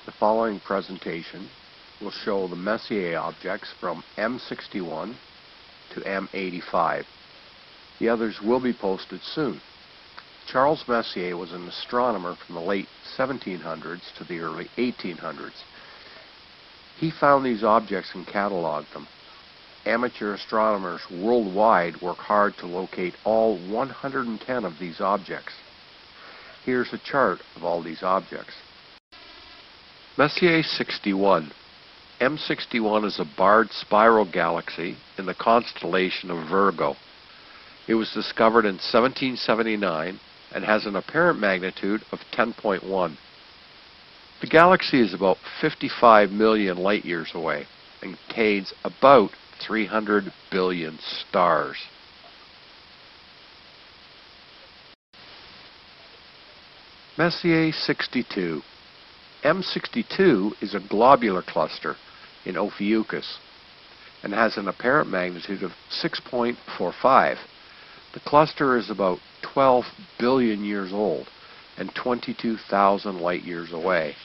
The following presentation will show the Messier objects from M61 to M85. The others will be posted soon. Charles Messier was an astronomer from the late 1700s to the early 1800s. He found these objects and cataloged them. Amateur astronomers worldwide work hard to locate all 110 of these objects. Here's a chart of all these objects. Messier 61. M61 is a barred spiral galaxy in the constellation of Virgo. It was discovered in 1779 and has an apparent magnitude of 10.1. The galaxy is about 55 million light years away and contains about 300 billion stars. Messier 62. M62 is a globular cluster in Ophiuchus and has an apparent magnitude of 6.45. The cluster is about 12 billion years old and 22,000 light years away.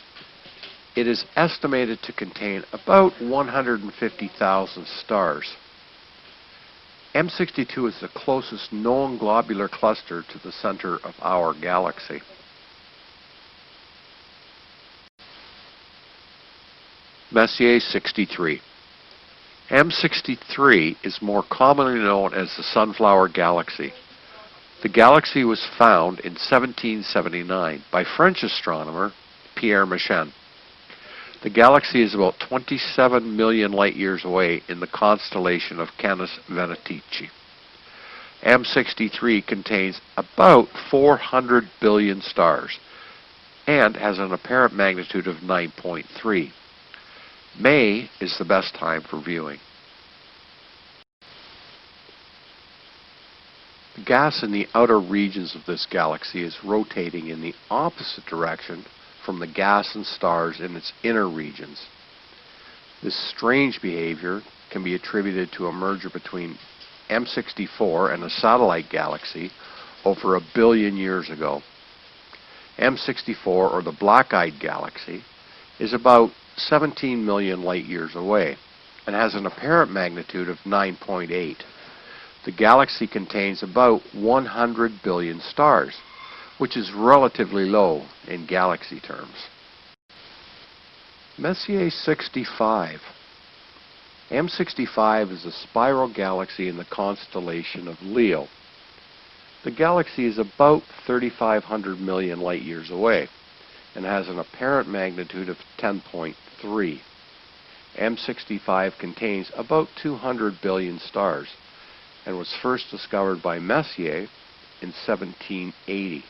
It is estimated to contain about 150,000 stars. M62 is the closest known globular cluster to the center of our galaxy. Messier 63. M63 is more commonly known as the Sunflower Galaxy. The galaxy was found in 1779 by French astronomer Pierre Méchain. The galaxy is about 27 million light years away in the constellation of Canis Venatici. M63 contains about 400 billion stars and has an apparent magnitude of 9.3. May is the best time for viewing. The gas in the outer regions of this galaxy is rotating in the opposite direction from the gas and stars in its inner regions. This strange behavior can be attributed to a merger between M64 and a satellite galaxy over 1 billion years ago. M64, or the black-eyed galaxy, is about 17 million light years away and has an apparent magnitude of 9.8. The galaxy contains about 100 billion stars, which is relatively low in galaxy terms. Messier 65. M65 is a spiral galaxy in the constellation of Leo. The galaxy is about 3,500 million light years away and has an apparent magnitude of 10.3. M65 contains about 200 billion stars and was first discovered by Messier in 1780.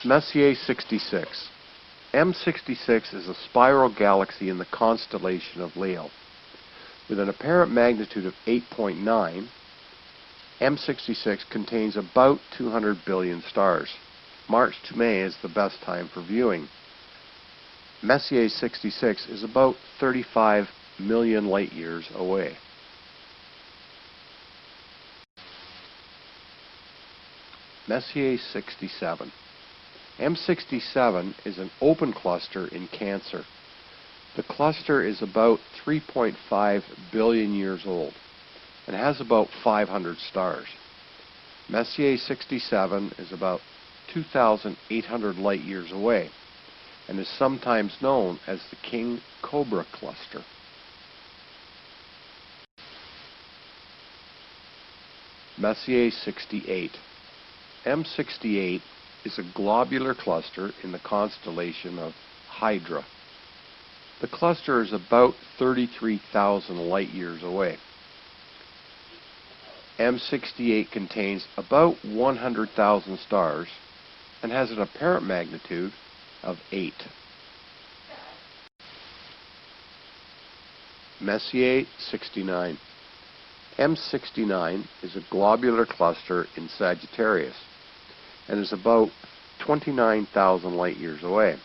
Messier 66. M66 is a spiral galaxy in the constellation of Leo. With an apparent magnitude of 8.9, M66 contains about 200 billion stars. March to May is the best time for viewing. Messier 66 is about 35 million light years away. Messier 67. M67 is an open cluster in Cancer. The cluster is about 3.5 billion years old and has about 500 stars. Messier 67 is about 2,800 light years away and is sometimes known as the King Cobra cluster. Messier 68. M68 is a globular cluster in the constellation of Hydra. The cluster is about 33,000 light years away. M68 contains about 100,000 stars and has an apparent magnitude of 8. Messier 69. M69 is a globular cluster in Sagittarius and is about 29,000 light years away.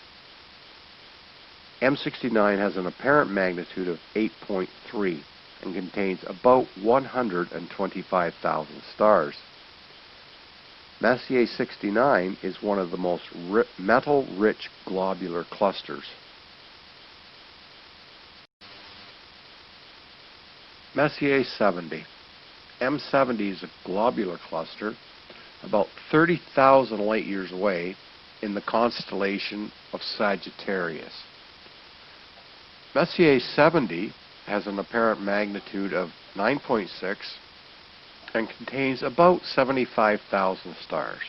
M69 has an apparent magnitude of 8.3 and contains about 125,000 stars. Messier 69 is one of the most metal-rich globular clusters. Messier 70. M70 is a globular cluster about 30,000 light-years away in the constellation of Sagittarius. Messier 70 has an apparent magnitude of 9.6 and contains about 75,000 stars.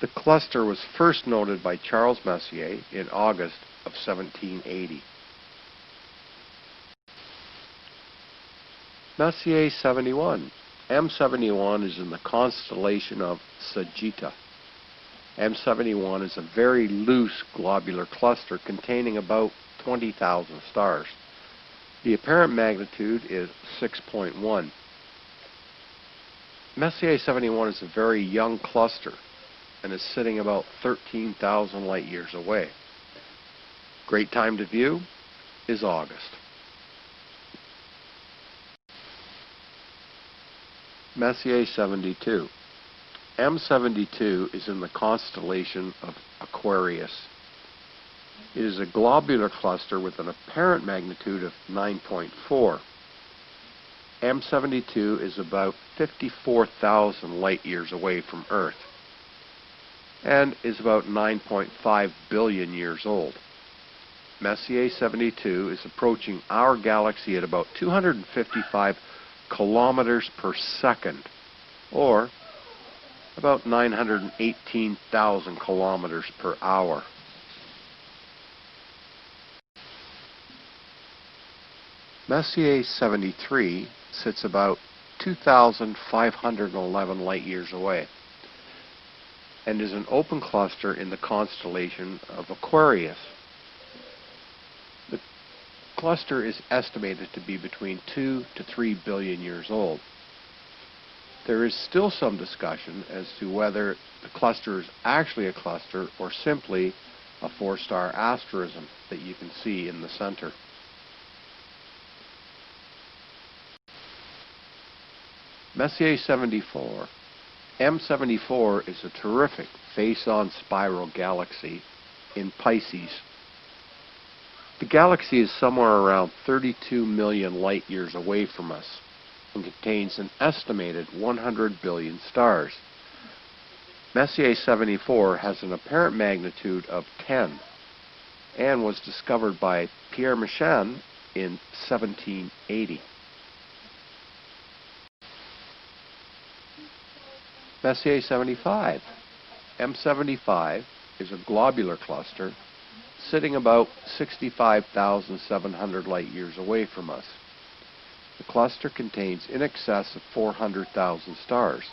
The cluster was first noted by Charles Messier in August of 1780. Messier 71. M71 is in the constellation of Sagitta. M71 is a very loose globular cluster containing about 20,000 stars. The apparent magnitude is 6.1. Messier 71 is a very young cluster and is sitting about 13,000 light-years away. Great time to view is August. Messier 72. M72 is in the constellation of Aquarius. It is a globular cluster with an apparent magnitude of 9.4. M72 is about 54,000 light-years away from Earth and is about 9.5 billion years old. Messier 72 is approaching our galaxy at about 255 kilometers per second, or about 918,000 kilometers per hour. Messier 73 sits about 2,511 light-years away and is an open cluster in the constellation of Aquarius. The cluster is estimated to be between 2 to 3 billion years old. There is still some discussion as to whether the cluster is actually a cluster or simply a four-star asterism that you can see in the center. Messier 74. M74 is a terrific face-on spiral galaxy in Pisces. The galaxy is somewhere around 32 million light-years away from us and contains an estimated 100 billion stars. Messier 74 has an apparent magnitude of 10 and was discovered by Pierre Méchain in 1780. Messier 75. M75 is a globular cluster sitting about 65,700 light-years away from us. The cluster contains in excess of 400,000 stars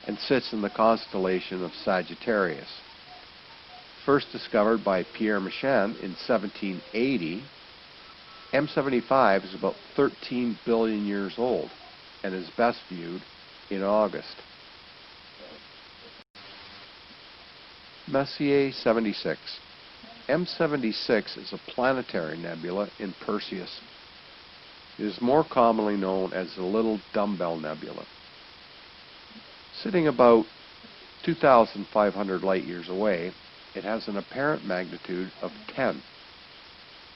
and sits in the constellation of Sagittarius. First discovered by Pierre Méchain in 1780, M75 is about 13 billion years old and is best viewed in August. Messier 76. M76 is a planetary nebula in Perseus. It is more commonly known as the Little Dumbbell Nebula. Sitting about 2,500 light-years away, it has an apparent magnitude of 10.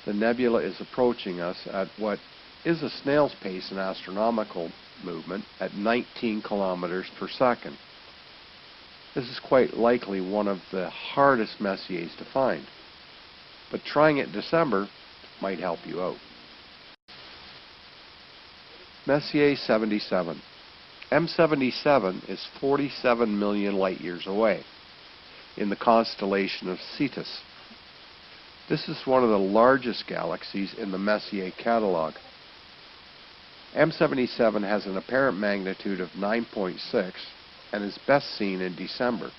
The nebula is approaching us at what is a snail's pace in astronomical movement at 19 kilometers per second. This is quite likely one of the hardest Messiers to find, but trying it in December might help you out. Messier 77. M77 is 47 million light-years away in the constellation of Cetus. This is one of the largest galaxies in the Messier catalog. M77 has an apparent magnitude of 9.6 and is best seen in December,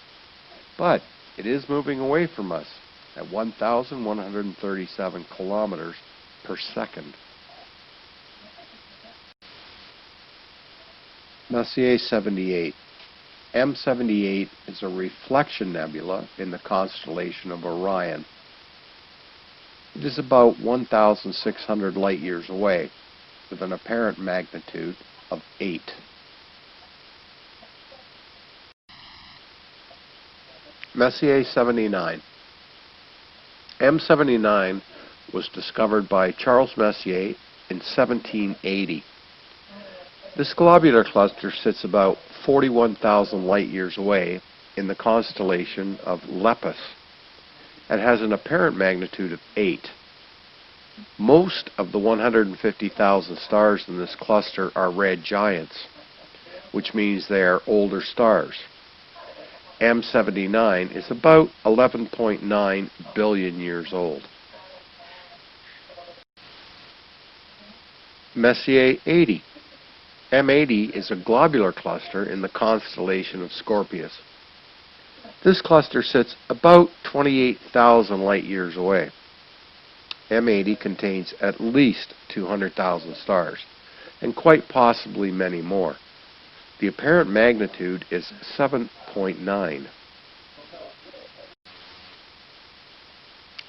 but it is moving away from us at 1,137 kilometers per second. Messier 78. M78 is a reflection nebula in the constellation of Orion. It is about 1,600 light-years away, with an apparent magnitude of 8. Messier 79. M79 was discovered by Charles Messier in 1780. This globular cluster sits about 41,000 light-years away in the constellation of Lepus and has an apparent magnitude of 8. Most of the 150,000 stars in this cluster are red giants, which means they are older stars. M79 is about 11.9 billion years old. Messier 80. M80 is a globular cluster in the constellation of Scorpius. This cluster sits about 28,000 light-years away. M80 contains at least 200,000 stars, and quite possibly many more. The apparent magnitude is 7.9.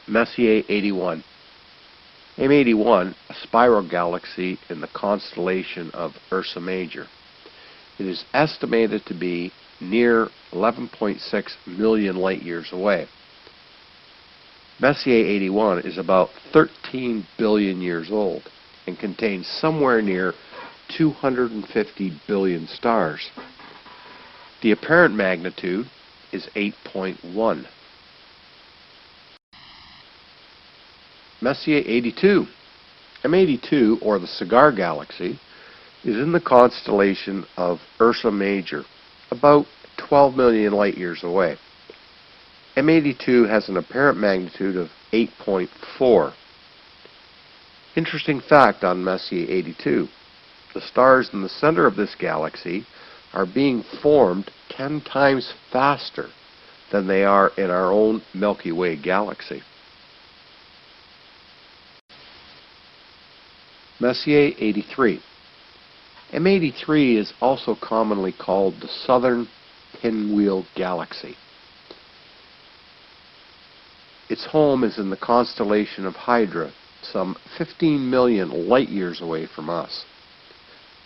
Messier 81. M81, a spiral galaxy in the constellation of Ursa Major. It is estimated to be near 11.6 million light-years away. Messier 81 is about 13 billion years old and contains somewhere near 250 billion stars. The apparent magnitude is 8.1. Messier 82. M82, or the Cigar Galaxy, is in the constellation of Ursa Major, about 12 million light-years away. M82 has an apparent magnitude of 8.4. Interesting fact on Messier 82. The stars in the center of this galaxy are being formed 10 times faster than they are in our own Milky Way galaxy. Messier 83. M83 is also commonly called the Southern Pinwheel Galaxy. Its home is in the constellation of Hydra, some 15 million light-years away from us.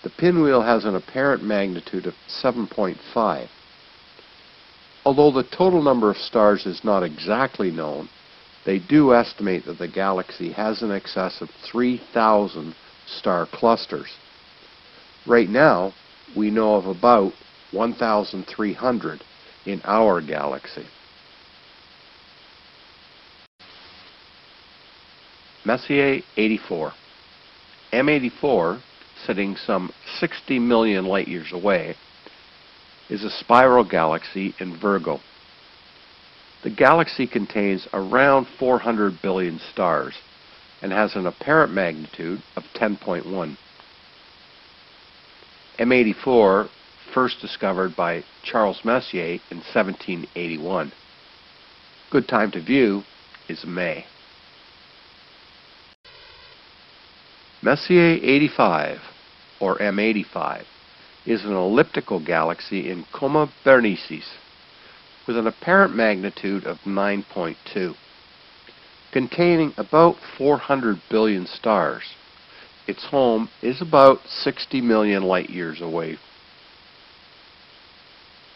The pinwheel has an apparent magnitude of 7.5. Although the total number of stars is not exactly known, they do estimate that the galaxy has in excess of 3,000 star clusters. Right now, we know of about 1,300 in our galaxy. Messier 84. M84, sitting some 60 million light-years away, is a spiral galaxy in Virgo. The galaxy contains around 400 billion stars and has an apparent magnitude of 10.1. M84, first discovered by Charles Messier in 1781. Good time to view is May. Messier 85, or M85, is an elliptical galaxy in Coma Berenices with an apparent magnitude of 9.2. Containing about 400 billion stars. Its home is about 60 million light-years away